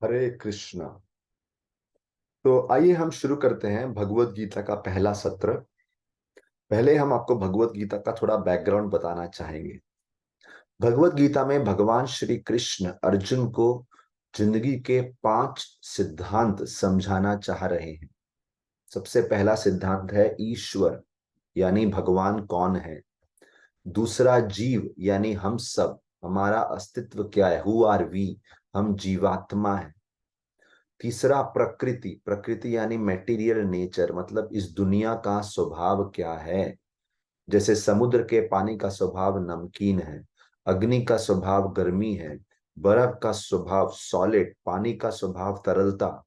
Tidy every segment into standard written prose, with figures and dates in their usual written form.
हरे कृष्णा। तो आइए हम शुरू करते हैं भगवत गीता का पहला सत्र। पहले हम आपको भगवत गीता का थोड़ा बैकग्राउंड बताना चाहेंगे। भगवत गीता में भगवान श्री कृष्ण अर्जुन को जिंदगी के 5 सिद्धांत समझाना चाह रहे हैं। सबसे पहला सिद्धांत है ईश्वर, यानी भगवान कौन है। दूसरा जीव, यानी हम सब, हमारा अस्तित्व क्या है, हु आर वी, हम जीवात्मा है। तीसरा प्रकृति, प्रकृति यानी मेटीरियल नेचर, मतलब इस दुनिया का स्वभाव क्या है। जैसे समुद्र के पानी का स्वभाव नमकीन है, अग्नि का स्वभाव गर्मी है, बर्फ का स्वभाव सॉलिड, पानी का स्वभाव तरलता।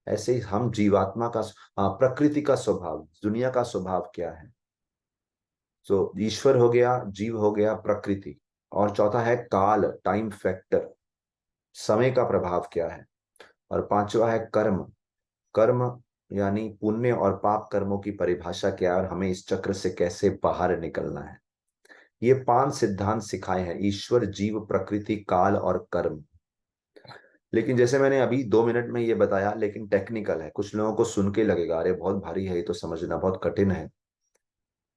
ऐसे ही हम जीवात्मा का, प्रकृति का स्वभाव, दुनिया का स्वभाव क्या है। तो ईश्वर हो गया, जीव हो गया, प्रकृति। और चौथा है काल, टाइम फैक्टर, समय का प्रभाव क्या है। और पांचवा है कर्म। कर्म यानी पुण्य और पाप कर्मों की परिभाषा क्या है और हमें इस चक्र से कैसे बाहर निकलना है। ये 5 सिद्धांत सिखाए हैं, ईश्वर, जीव, प्रकृति, काल और कर्म। लेकिन जैसे मैंने अभी 2 मिनट में ये बताया, लेकिन टेक्निकल है, कुछ लोगों को सुन के लगेगा अरे बहुत भारी है, ये तो समझना बहुत कठिन है।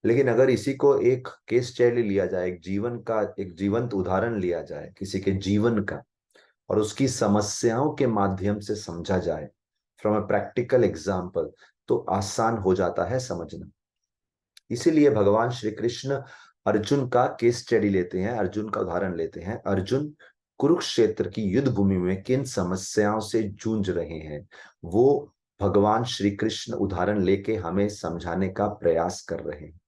लेकिन अगर इसी को एक केस स्टडी लिया जाए, एक जीवन का एक जीवंत उदाहरण लिया जाए किसी के जीवन का, और उसकी समस्याओं के माध्यम से समझा जाए, फ्रॉम अ प्रैक्टिकल एग्जाम्पल, तो आसान हो जाता है समझना। इसीलिए भगवान श्री कृष्ण अर्जुन का केस स्टडी लेते हैं, अर्जुन का उदाहरण लेते हैं। अर्जुन कुरुक्षेत्र की युद्ध भूमि में किन समस्याओं से जूझ रहे हैं, वो भगवान श्री कृष्ण उदाहरण लेके हमें समझाने का प्रयास कर रहे हैं।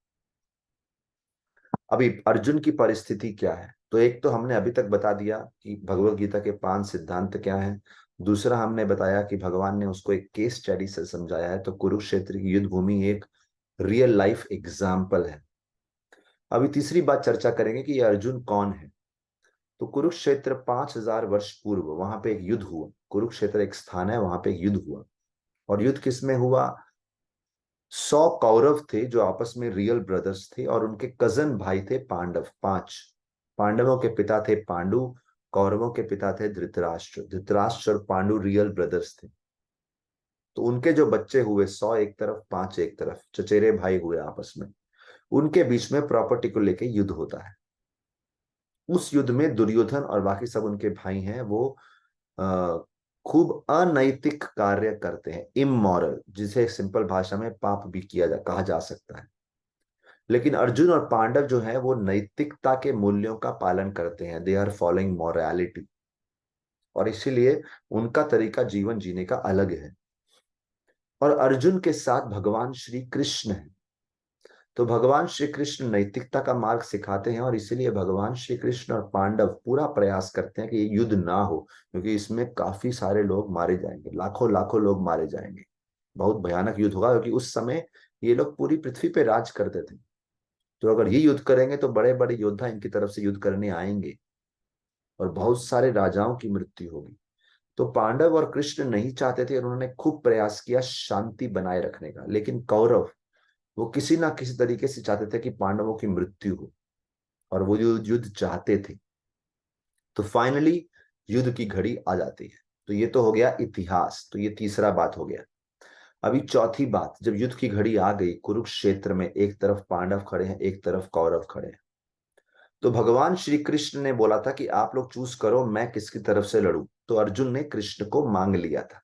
अभी अर्जुन की परिस्थिति क्या है, तो एक तो हमने अभी तक बता दिया कि भगवत गीता के 5 सिद्धांत क्या हैं। दूसरा हमने बताया कि भगवान ने उसको एक केस स्टडी से समझाया है, तो कुरुक्षेत्र की युद्ध भूमि एक रियल लाइफ एग्जाम्पल है। अभी तीसरी बात चर्चा करेंगे कि ये अर्जुन कौन है। तो कुरुक्षेत्र 5000 वर्ष पूर्व वहां पे एक युद्ध हुआ। कुरुक्षेत्र एक स्थान है, वहां पे एक युद्ध हुआ। और युद्ध किसमें हुआ? 100 कौरव थे जो आपस में रियल ब्रदर्स थे, और उनके कजन भाई थे पांडव, 5। पांडवों के पिता थे पांडु, कौरवों के पिता थे धृतराष्ट्र। धृतराष्ट्र और पांडु रियल ब्रदर्स थे। तो उनके जो बच्चे हुए, 100 एक तरफ, 5 एक तरफ, चचेरे भाई हुए आपस में। उनके बीच में प्रॉपर्टी को लेके युद्ध होता है। उस युद्ध में दुर्योधन और बाकी सब उनके भाई हैं, वो आ, खूब अनैतिक कार्य करते हैं, इमोरल, जिसे सिंपल भाषा में पाप भी कहा जा सकता है। लेकिन अर्जुन और पांडव जो है वो नैतिकता के मूल्यों का पालन करते हैं, दे आर फॉलोइंग मॉरलिटी। और इसीलिए उनका तरीका जीवन जीने का अलग है। और अर्जुन के साथ भगवान श्री कृष्ण है। तो भगवान श्री कृष्ण नैतिकता का मार्ग सिखाते हैं, और इसीलिए भगवान श्री कृष्ण और पांडव पूरा प्रयास करते हैं कि ये युद्ध ना हो, क्योंकि इसमें काफी सारे लोग मारे जाएंगे, लाखों लाखों लोग मारे जाएंगे। बहुत भयानक युद्ध होगा, क्योंकि उस समय ये लोग पूरी पृथ्वी पे राज करते थे। तो अगर ये युद्ध करेंगे तो बड़े बड़े योद्धा इनकी तरफ से युद्ध करने आएंगे, और बहुत सारे राजाओं की मृत्यु होगी। तो पांडव और कृष्ण नहीं चाहते थे, और उन्होंने खूब प्रयास किया शांति बनाए रखने का। लेकिन कौरव, वो किसी ना किसी तरीके से चाहते थे कि पांडवों की मृत्यु हो, और वो युद्ध चाहते थे। तो फाइनली युद्ध की घड़ी आ जाती है। तो ये तो हो गया इतिहास, तो ये तीसरा बात हो गया। अभी चौथी बात, जब युद्ध की घड़ी आ गई, कुरुक्षेत्र में एक तरफ पांडव खड़े हैं, एक तरफ कौरव खड़े हैं। तो भगवान श्री कृष्ण ने बोला था कि आप लोग चूज करो मैं किसकी तरफ से लड़ूं। तो अर्जुन ने कृष्ण को मांग लिया था।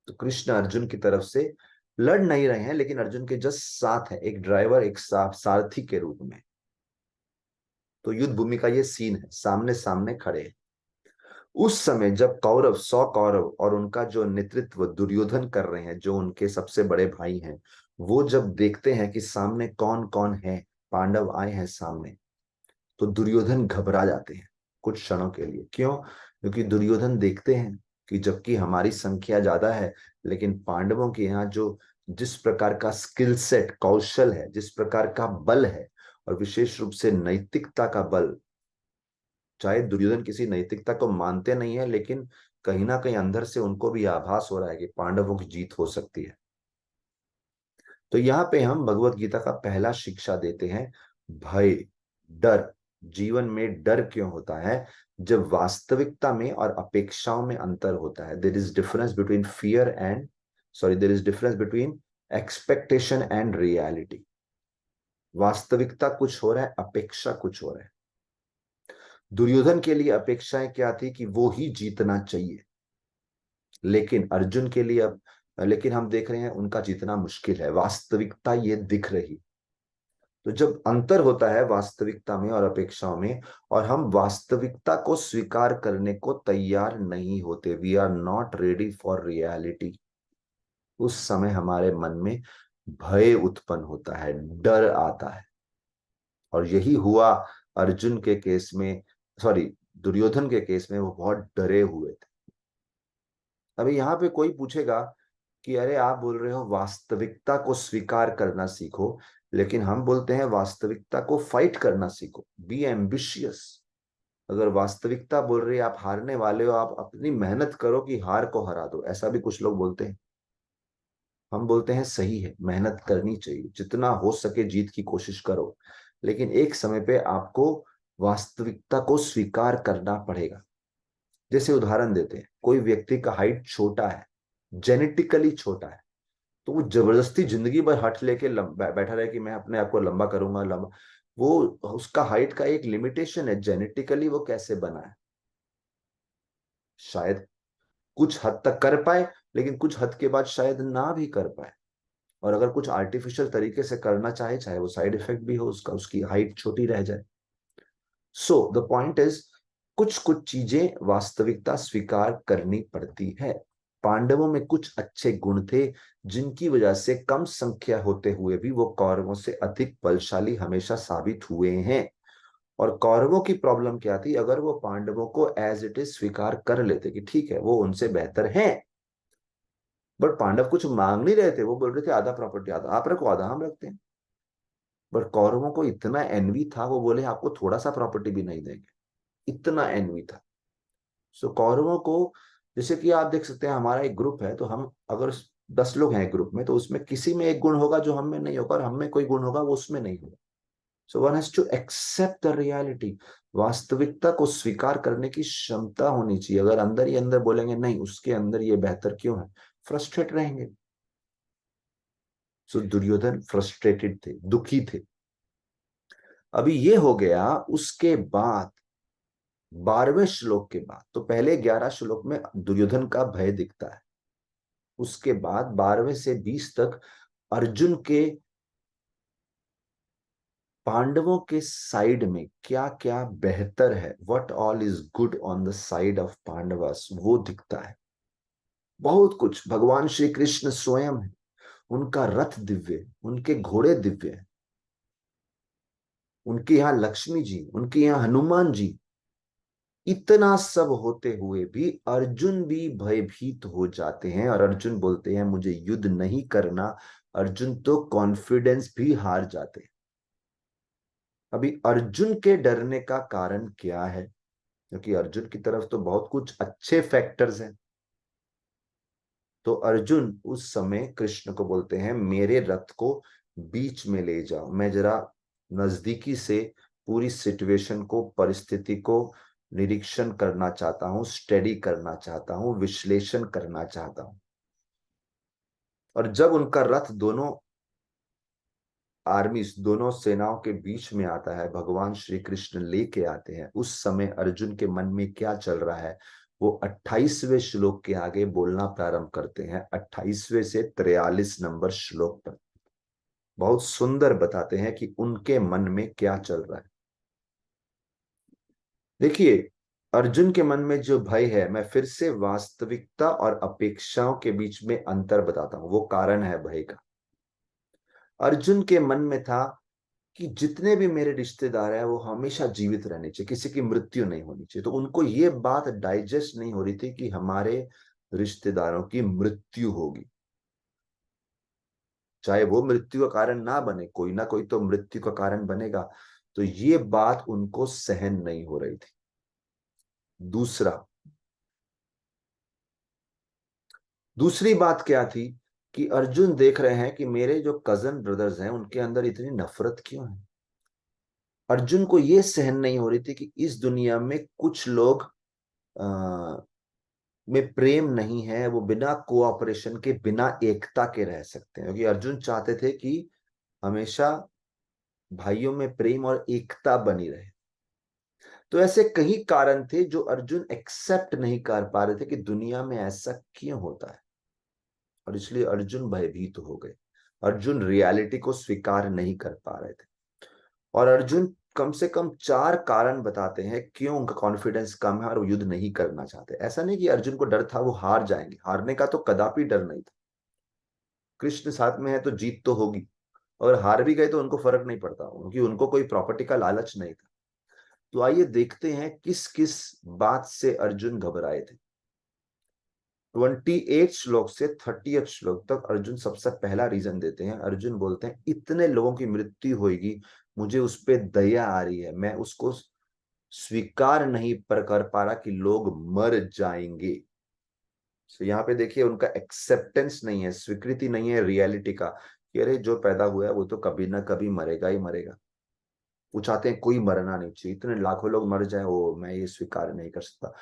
तो कृष्ण अर्जुन की तरफ से लड़ नहीं रहे हैं, लेकिन अर्जुन के जस्ट साथ है, एक ड्राइवर, एक सारथी के रूप में। तो युद्ध भूमि का ये सीन है, सामने सामने खड़े हैं। उस समय जब कौरव, 100 कौरव और उनका जो नेतृत्व दुर्योधन कर रहे हैं, जो उनके सबसे बड़े भाई हैं, वो जब देखते हैं कि सामने कौन कौन है, पांडव आए हैं सामने, तो दुर्योधन घबरा जाते हैं कुछ क्षणों के लिए। क्यों? क्योंकि दुर्योधन देखते हैं कि जबकि हमारी संख्या ज्यादा है, लेकिन पांडवों के यहाँ जो जिस प्रकार का स्किल सेट, कौशल है, जिस प्रकार का बल है, और विशेष रूप से नैतिकता का बल, चाहे दुर्योधन किसी नैतिकता को मानते नहीं है, लेकिन कहीं ना कहीं अंदर से उनको भी आभास हो रहा है कि पांडवों की जीत हो सकती है। तो यहाँ पे हम भगवत गीता का पहला शिक्षा देते हैं, भय, डर, जीवन में डर क्यों होता है? जब वास्तविकता में और अपेक्षाओं में अंतर होता है। There is difference between fear and there is difference between expectation and reality. वास्तविकता कुछ हो रहा है, अपेक्षा कुछ हो रहा है। दुर्योधन के लिए अपेक्षाएं क्या थी? कि वो ही जीतना चाहिए। लेकिन अर्जुन के लिए अब लेकिन हम देख रहे हैं उनका जीतना मुश्किल है, वास्तविकता ये दिख रही। तो जब अंतर होता है वास्तविकता में और अपेक्षाओं में, और हम वास्तविकता को स्वीकार करने को तैयार नहीं होते, we are not ready for reality, उस समय हमारे मन में भय उत्पन्न होता है, डर आता है। और यही हुआ अर्जुन के केस में, दुर्योधन के केस में। वो बहुत डरे हुए थे। अभी यहाँ पे कोई पूछेगा कि अरे आप बोल रहे हो वास्तविकता को स्वीकार करना सीखो, लेकिन हम बोलते हैं वास्तविकता को फाइट करना सीखो, बी एम्बिशियस। अगर वास्तविकता बोल रही है आप हारने वाले हो, आप अपनी मेहनत करो कि हार को हरा दो, ऐसा भी कुछ लोग बोलते हैं। हम बोलते हैं सही है, मेहनत करनी चाहिए, जितना हो सके जीत की कोशिश करो, लेकिन एक समय पे आपको वास्तविकता को स्वीकार करना पड़ेगा। जैसे उदाहरण देते हैं, कोई व्यक्ति का हाइट छोटा है, जेनेटिकली छोटा है, तो वो जबरदस्ती जिंदगी भर हट लेके बैठा रहे कि मैं अपने आप को लंबा करूंगा, लंबा। वो उसका हाइट का एक लिमिटेशन है, जेनेटिकली वो कैसे बना है। शायद कुछ हद तक कर पाए, लेकिन कुछ हद के बाद शायद ना भी कर पाए। और अगर कुछ आर्टिफिशियल तरीके से करना चाहे, चाहे वो साइड इफेक्ट भी हो उसका, उसकी हाइट छोटी रह जाए। सो द पॉइंट इज, कुछ कुछ चीजें वास्तविकता स्वीकार करनी पड़ती है। पांडवों में कुछ अच्छे गुण थे, जिनकी वजह से कम संख्या होते हुए भी वो कौरवों से अधिक बलशाली हमेशा साबित हुए हैं। और कौरवों की प्रॉब्लम क्या थी? अगर वो पांडवों को एज इट इज स्वीकार कर लेते कि ठीक है वो उनसे बेहतर हैं, बट पांडव कुछ मांग नहीं रहे थे, वो बोल रहे थे आधा प्रॉपर्टी, आधा आप रखो आधा हम रखते हैं। बट कौरवों को इतना एनवी था, वो बोले आपको थोड़ा सा प्रॉपर्टी भी नहीं देंगे, इतना एनवी था। सो कौरवों को, जैसे कि आप देख सकते हैं हमारा एक ग्रुप है, तो हम अगर 10 लोग हैं एक ग्रुप में, तो उसमें किसी में एक गुण होगा जो हम में नहीं होगा, और हम में कोई गुण होगा वो उसमें नहीं होगा। So one has to accept the reality. वास्तविकता को स्वीकार करने की क्षमता होनी चाहिए। अगर अंदर ही अंदर बोलेंगे नहीं उसके अंदर ये बेहतर क्यों है, फ्रस्ट्रेट रहेंगे। सो दुर्योधन फ्रस्ट्रेटेड थे, दुखी थे। अभी ये हो गया। उसके बाद 12वें श्लोक के बाद, तो पहले 11 श्लोक में दुर्योधन का भय दिखता है। उसके बाद 12वें से 20 तक अर्जुन के, पांडवों के साइड में क्या क्या बेहतर है, what all is good on the side of Pandavas, वो दिखता है। बहुत कुछ। भगवान श्री कृष्ण स्वयं है, उनका रथ दिव्य है, उनके घोड़े दिव्य है, उनके यहाँ लक्ष्मी जी, उनके यहाँ हनुमान जी। इतना सब होते हुए भी अर्जुन भी भयभीत हो जाते हैं, और अर्जुन बोलते हैं मुझे युद्ध नहीं करना। अर्जुन तो कॉन्फिडेंस भी हार जाते हैं। अभी अर्जुन के डरने का कारण क्या है? क्योंकि अर्जुन की तरफ तो बहुत कुछ अच्छे फैक्टर्स हैं। तो अर्जुन उस समय कृष्ण को बोलते हैं मेरे रथ को बीच में ले जाओ, मैं जरा नजदीकी से पूरी सिचुएशन को, परिस्थिति को निरीक्षण करना चाहता हूं, स्टडी करना चाहता हूं, विश्लेषण करना चाहता हूं। और जब उनका रथ दोनों आर्मीज, दोनों सेनाओं के बीच में आता है, भगवान श्री कृष्ण लेके आते हैं, उस समय अर्जुन के मन में क्या चल रहा है, वो 28वें श्लोक के आगे बोलना प्रारंभ करते हैं। 28वें से 43 नंबर श्लोक पर बहुत सुंदर बताते हैं कि उनके मन में क्या चल रहा है। देखिए, अर्जुन के मन में जो भय है, मैं फिर से वास्तविकता और अपेक्षाओं के बीच में अंतर बताता हूं, वो कारण है भय का। अर्जुन के मन में था कि जितने भी मेरे रिश्तेदार हैं वो हमेशा जीवित रहने चाहिए, किसी की मृत्यु नहीं होनी चाहिए। तो उनको ये बात डाइजेस्ट नहीं हो रही थी कि हमारे रिश्तेदारों की मृत्यु होगी। चाहे वो मृत्यु का कारण ना बने, कोई ना कोई तो मृत्यु का कारण बनेगा। तो ये बात उनको सहन नहीं हो रही थी। दूसरा दूसरी बात क्या थी? कि अर्जुन देख रहे हैं कि मेरे जो कजन ब्रदर्स हैं उनके अंदर इतनी नफरत क्यों है। अर्जुन को ये सहन नहीं हो रही थी कि इस दुनिया में कुछ लोग आ, में प्रेम नहीं है, वो बिना कोऑपरेशन के, बिना एकता के रह सकते हैं, क्योंकि अर्जुन चाहते थे कि हमेशा भाइयों में प्रेम और एकता बनी रहे। तो ऐसे कई कारण थे जो अर्जुन एक्सेप्ट नहीं कर पा रहे थे कि दुनिया में ऐसा क्यों होता है, और इसलिए अर्जुन भयभीत हो गए। अर्जुन रियलिटी को स्वीकार नहीं कर पा रहे थे। और अर्जुन कम से कम 4 कारण बताते हैं क्यों उनका कॉन्फिडेंस कम है और वो युद्ध नहीं करना चाहते। ऐसा नहीं कि अर्जुन को डर था वो हार जाएंगे, हारने का तो कदापि डर नहीं था। कृष्ण साथ में है तो जीत तो होगी, और हार भी गए तो उनको फर्क नहीं पड़ता, क्योंकि उनको कोई प्रॉपर्टी का लालच नहीं था। तो आइए देखते हैं किस किस बात से अर्जुन घबराए थे। 28 श्लोक से 30 श्लोक तक अर्जुन सबसे पहला रीजन देते हैं। अर्जुन बोलते हैं इतने लोगों की मृत्यु होगी, मुझे उस पर दया आ रही है, मैं उसको स्वीकार नहीं पर कर पा रहा कि लोग मर जाएंगे। तो यहाँ पे देखिए उनका एक्सेप्टेंस नहीं है, स्वीकृति नहीं है रियलिटी का, कि अरे जो पैदा हुआ है वो तो कभी ना कभी मरेगा ही मरेगा। वो चाहते हैं कोई मरना नहीं चाहिए, इतने लाखों लोग मर जाए, वो मैं ये स्वीकार नहीं कर सकता।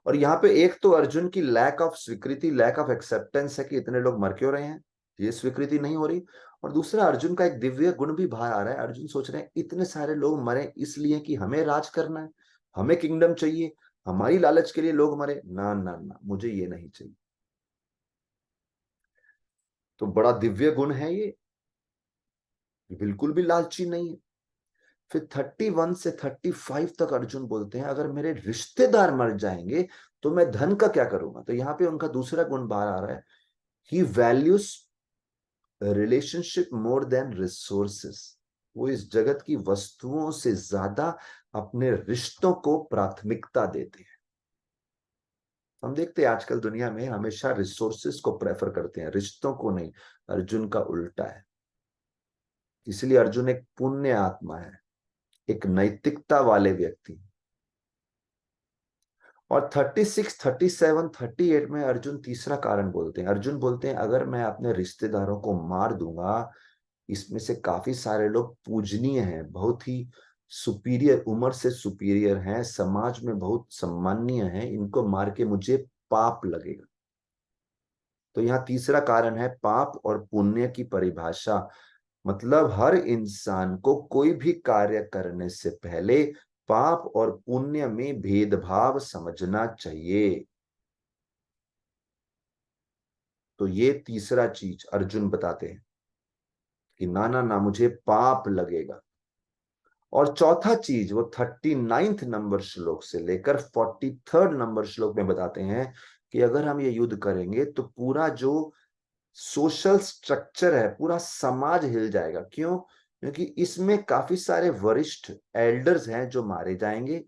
और यहाँ पे एक तो अर्जुन की लैक ऑफ स्वीकृति, लैक ऑफ एक्सेप्टेंस है कि इतने लोग मर क्यों रहे हैं, ये स्वीकृति नहीं हो रही। और दूसरा अर्जुन का एक दिव्य गुण भी बाहर आ रहा है। अर्जुन सोच रहे हैं इतने सारे लोग मरे इसलिए कि हमें राज करना है, हमें किंगडम चाहिए, हमारी लालच के लिए लोग मरे, ना ना ना, मुझे ये नहीं चाहिए। तो बड़ा दिव्य गुण है ये, बिल्कुल भी लालची नहीं है। फिर 31 से 35 तक अर्जुन बोलते हैं अगर मेरे रिश्तेदार मर जाएंगे तो मैं धन का क्या करूंगा। तो यहाँ पे उनका दूसरा गुण बाहर आ रहा है, ही values relationship more than resources. वो इस जगत की वस्तुओं से ज्यादा अपने रिश्तों को प्राथमिकता देते हैं। हम देखते हैं आजकल दुनिया में हमेशा रिसोर्सेस को प्रेफर करते हैं, रिश्तों को नहीं। अर्जुन का उल्टा है। इसलिए अर्जुन एक पुण्य आत्मा है, एक नैतिकता वाले व्यक्ति। और 36, 37, 38 में अर्जुन तीसरा कारण बोलते हैं। अर्जुन बोलते हैं अगर मैं अपने रिश्तेदारों को मार दूंगा, इसमें से काफी सारे लोग पूजनीय हैं, बहुत ही सुपीरियर, उम्र से सुपीरियर हैं, समाज में बहुत सम्माननीय हैं, इनको मार के मुझे पाप लगेगा। तो यहाँ तीसरा कारण है पाप और पुण्य की परिभाषा। मतलब हर इंसान को कोई भी कार्य करने से पहले पाप और पुण्य में भेदभाव समझना चाहिए। तो ये तीसरा चीज अर्जुन बताते हैं कि ना ना ना, मुझे पाप लगेगा। और चौथा चीज वो 39 नंबर श्लोक से लेकर 43 नंबर श्लोक में बताते हैं कि अगर हम ये युद्ध करेंगे तो पूरा जो सोशल स्ट्रक्चर है, पूरा समाज हिल जाएगा। क्यों? क्योंकि इसमें काफी सारे वरिष्ठ एल्डर्स हैं जो मारे जाएंगे,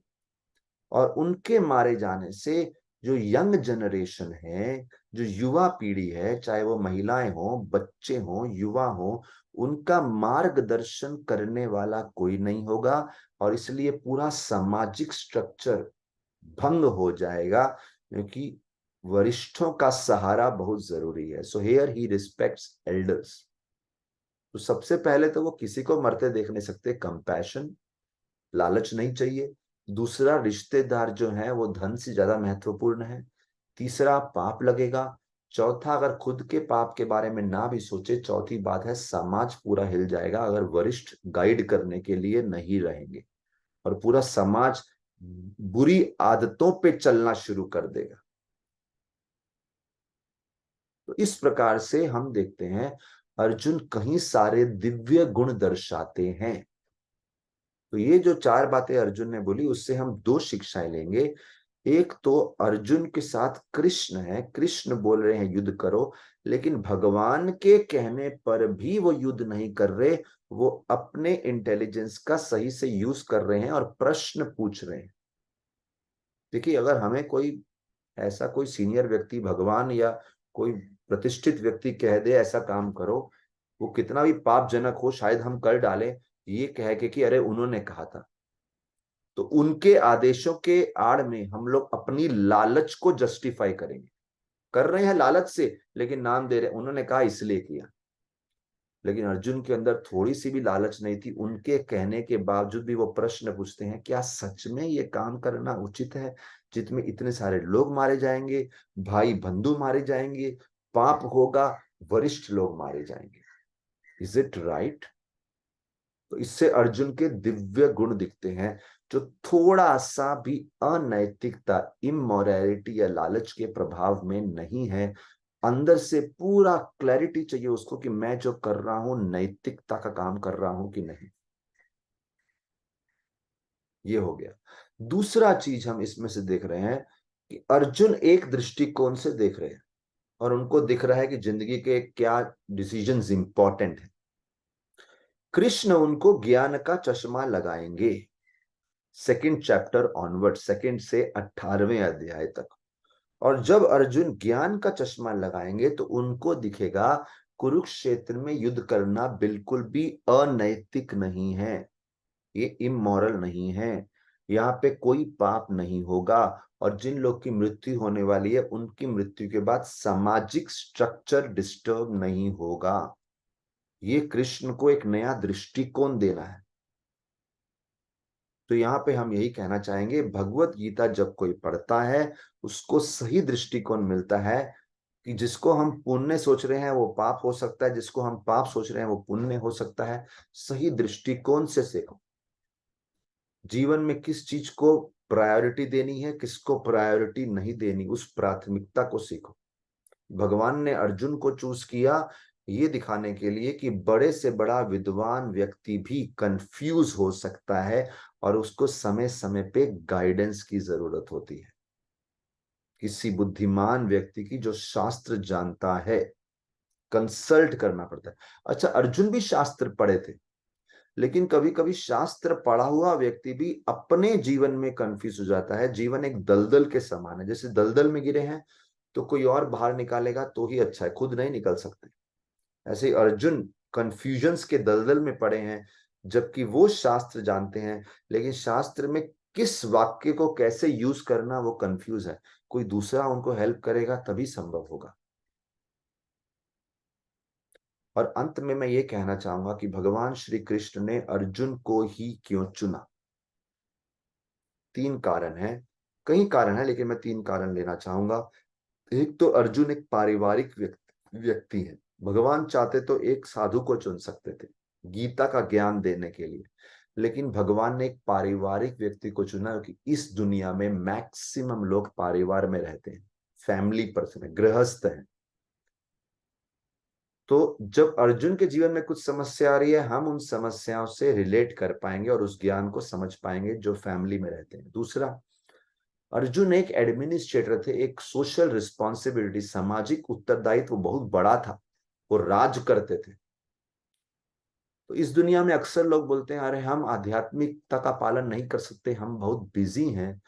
और उनके मारे जाने से जो यंग जनरेशन है, जो युवा पीढ़ी है, चाहे वो महिलाएं हो, बच्चे हो, युवा हो, उनका मार्गदर्शन करने वाला कोई नहीं होगा, और इसलिए पूरा सामाजिक स्ट्रक्चर भंग हो जाएगा। क्योंकि वरिष्ठों का सहारा बहुत जरूरी है। So here he respects elders. तो सबसे पहले तो वो किसी को मरते देख नहीं सकते, कंपैशन, लालच नहीं चाहिए। दूसरा, रिश्तेदार जो है वो धन से ज्यादा महत्वपूर्ण है। तीसरा, पाप लगेगा। चौथा, अगर खुद के पाप के बारे में ना भी सोचे, चौथी बात है समाज पूरा हिल जाएगा अगर वरिष्ठ गाइड करने के लिए नहीं रहेंगे, और पूरा समाज बुरी आदतों पे चलना शुरू कर देगा। तो इस प्रकार से हम देखते हैं अर्जुन कहीं सारे दिव्य गुण दर्शाते हैं। तो ये जो 4 बातें अर्जुन ने बोली उससे हम 2 शिक्षाएं लेंगे। एक तो अर्जुन के साथ कृष्ण है, कृष्ण बोल रहे हैं युद्ध करो, लेकिन भगवान के कहने पर भी वो युद्ध नहीं कर रहे, वो अपने इंटेलिजेंस का सही से यूज कर रहे हैं और प्रश्न पूछ रहे हैं। देखिए अगर हमें कोई ऐसा कोई सीनियर व्यक्ति, भगवान या कोई प्रतिष्ठित व्यक्ति कह दे ऐसा काम करो, वो कितना भी पापजनक हो शायद हम कर डालें, ये कह के कि अरे उन्होंने कहा था। तो उनके आदेशों के आड़ में हम लोग अपनी लालच को जस्टिफाई करेंगे, कर रहे हैं लालच से, लेकिन नाम दे रहे उन्होंने कहा इसलिए किया। लेकिन अर्जुन के अंदर थोड़ी सी भी लालच नहीं थी। उनके कहने के बावजूद भी वो प्रश्न पूछते हैं, क्या सच में ये काम करना उचित है, जिसमें इतने सारे लोग मारे जाएंगे, भाई बंधु मारे जाएंगे, पाप होगा, वरिष्ठ लोग मारे जाएंगे, इज इट राइट? तो इससे अर्जुन के दिव्य गुण दिखते हैं, जो थोड़ा सा भी अनैतिकता, इमोरैलिटी या लालच के प्रभाव में नहीं है। अंदर से पूरा क्लैरिटी चाहिए उसको कि मैं जो कर रहा हूं नैतिकता का काम कर रहा हूं कि नहीं। ये हो गया। दूसरा चीज हम इसमें से देख रहे हैं कि अर्जुन एक दृष्टिकोण से देख रहे हैं और उनको दिख रहा है कि जिंदगी के क्या डिसीजंस इंपॉर्टेंट है। कृष्ण उनको ज्ञान का चश्मा लगाएंगे, सेकंड चैप्टर ऑनवर्ड, सेकंड से 18वें अध्याय तक। और जब अर्जुन ज्ञान का चश्मा लगाएंगे तो उनको दिखेगा कुरुक्षेत्र में युद्ध करना बिल्कुल भी अनैतिक नहीं है, ये इमोरल नहीं है, यहाँ पे कोई पाप नहीं होगा। और जिन लोग की मृत्यु होने वाली है उनकी मृत्यु के बाद सामाजिक स्ट्रक्चर डिस्टर्ब नहीं होगा। ये कृष्ण को एक नया दृष्टिकोण देना है। तो यहाँ पे हम यही कहना चाहेंगे, भगवत गीता जब कोई पढ़ता है उसको सही दृष्टिकोण मिलता है कि जिसको हम पुण्य सोच रहे हैं वो पाप हो सकता है, जिसको हम पाप सोच रहे हैं वो पुण्य हो सकता है। सही दृष्टिकोण से सीखो जीवन में किस चीज को प्रायोरिटी देनी है, किसको प्रायोरिटी नहीं देनी, उस प्राथमिकता को सीखो। भगवान ने अर्जुन को चूज किया ये दिखाने के लिए कि बड़े से बड़ा विद्वान व्यक्ति भी कंफ्यूज हो सकता है और उसको समय समय पे गाइडेंस की जरूरत होती है, किसी बुद्धिमान व्यक्ति की जो शास्त्र जानता है, कंसल्ट करना पड़ता है। अच्छा, अर्जुन भी शास्त्र पढ़े थे, लेकिन कभी कभी शास्त्र पढ़ा हुआ व्यक्ति भी अपने जीवन में कंफ्यूज हो जाता है। जीवन एक दलदल के समान है, जैसे दलदल में गिरे हैं तो कोई और बाहर निकालेगा तो ही अच्छा है, खुद नहीं निकल सकते। ऐसे ही अर्जुन कंफ्यूजन्स के दलदल में पड़े हैं, जबकि वो शास्त्र जानते हैं, लेकिन शास्त्र में किस वाक्य को कैसे यूज करना वो कंफ्यूज है। कोई दूसरा उनको हेल्प करेगा तभी संभव होगा। और अंत में मैं ये कहना चाहूंगा कि भगवान श्री कृष्ण ने अर्जुन को ही क्यों चुना। तीन कारण है, कई कारण है लेकिन मैं तीन कारण लेना चाहूंगा। एक तो अर्जुन एक पारिवारिक व्यक्ति है। भगवान चाहते तो एक साधु को चुन सकते थे गीता का ज्ञान देने के लिए, लेकिन भगवान ने एक पारिवारिक व्यक्ति को चुना कि इस दुनिया में मैक्सिमम लोग परिवार में रहते हैं, फैमिली पर्सन है, गृहस्थ है। तो जब अर्जुन के जीवन में कुछ समस्या आ रही है हम उन समस्याओं से रिलेट कर पाएंगे और उस ज्ञान को समझ पाएंगे जो फैमिली में रहते हैं। दूसरा, अर्जुन एक एडमिनिस्ट्रेटर थे, एक सोशल रिस्पॉन्सिबिलिटी, सामाजिक उत्तरदायित्व बहुत बड़ा था, वो राज करते थे। तो इस दुनिया में अक्सर लोग बोलते हैं अरे हम आध्यात्मिकता का पालन नहीं कर सकते, हम बहुत बिजी हैं।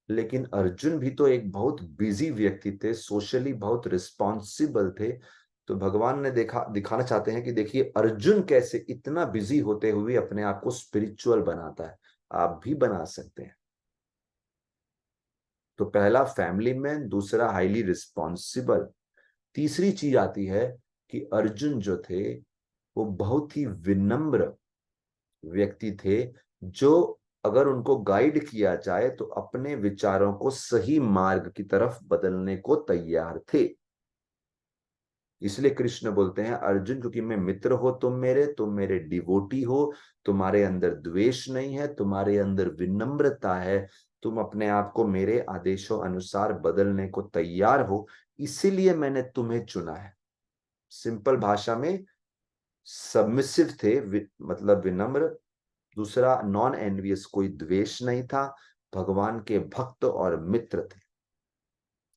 लेकिन अर्जुन भी तो एक बहुत बिजी व्यक्ति थे, सोशली बहुत रिस्पॉन्सिबल थे। तो भगवान ने देखा दिखाना चाहते हैं कि देखिए अर्जुन कैसे इतना बिजी होते हुए अपने आप को स्पिरिचुअल बनाता है, आप भी बना सकते हैं। तो पहला फैमिली मैन, दूसरा हाईली रिस्पॉन्सिबल। तीसरी चीज आती है कि अर्जुन जो थे वो बहुत ही विनम्र व्यक्ति थे, जो अगर उनको गाइड किया जाए तो अपने विचारों को सही मार्ग की तरफ बदलने को तैयार थे। इसलिए कृष्ण बोलते हैं अर्जुन, क्योंकि मैं मित्र हो तुम मेरे डिवोटी हो, तुम्हारे अंदर द्वेष नहीं है, तुम्हारे अंदर विनम्रता है, तुम अपने आप को मेरे आदेशों अनुसार बदलने को तैयार हो, इसीलिए मैंने तुम्हें चुना है। सिंपल भाषा में सबमिसिव थे, मतलब विनम्र। दूसरा, नॉन एनवियस, कोई द्वेष नहीं था, भगवान के भक्त और मित्र थे।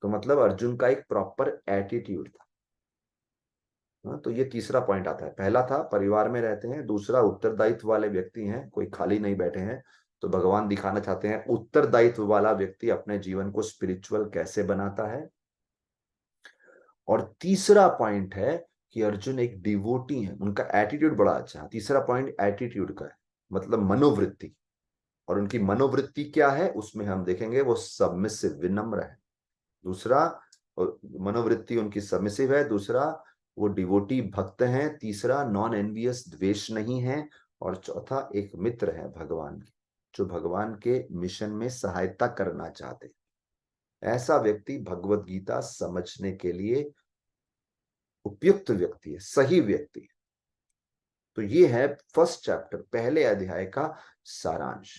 तो मतलब अर्जुन का एक प्रॉपर एटीट्यूड था। हाँ, तो ये तीसरा पॉइंट आता है। पहला था परिवार में रहते हैं, दूसरा उत्तरदायित्व वाले व्यक्ति हैं, कोई खाली नहीं बैठे हैं। तो भगवान दिखाना चाहते हैं उत्तरदायित्व वाला व्यक्ति अपने जीवन को स्पिरिचुअल कैसे बनाता है। और तीसरा पॉइंट है कि अर्जुन एक डिवोटी है, उनका एटीट्यूड बड़ा अच्छा है। तीसरा पॉइंट एटीट्यूड का है, मतलब मनोवृत्ति। और उनकी मनोवृत्ति क्या है उसमें हम देखेंगे वो सबमिसिव, विनम्र है। दूसरा, मनोवृत्ति उनकी सबमिसिव है। दूसरा, वो डिवोटी भक्त हैं, तीसरा नॉन एनवियस द्वेष नहीं है, और चौथा एक मित्र है भगवान के, जो भगवान के मिशन में सहायता करना चाहते हैं। ऐसा व्यक्ति भगवत गीता समझने के लिए उपयुक्त व्यक्ति है, सही व्यक्ति है। तो ये है फर्स्ट चैप्टर, पहले अध्याय का सारांश।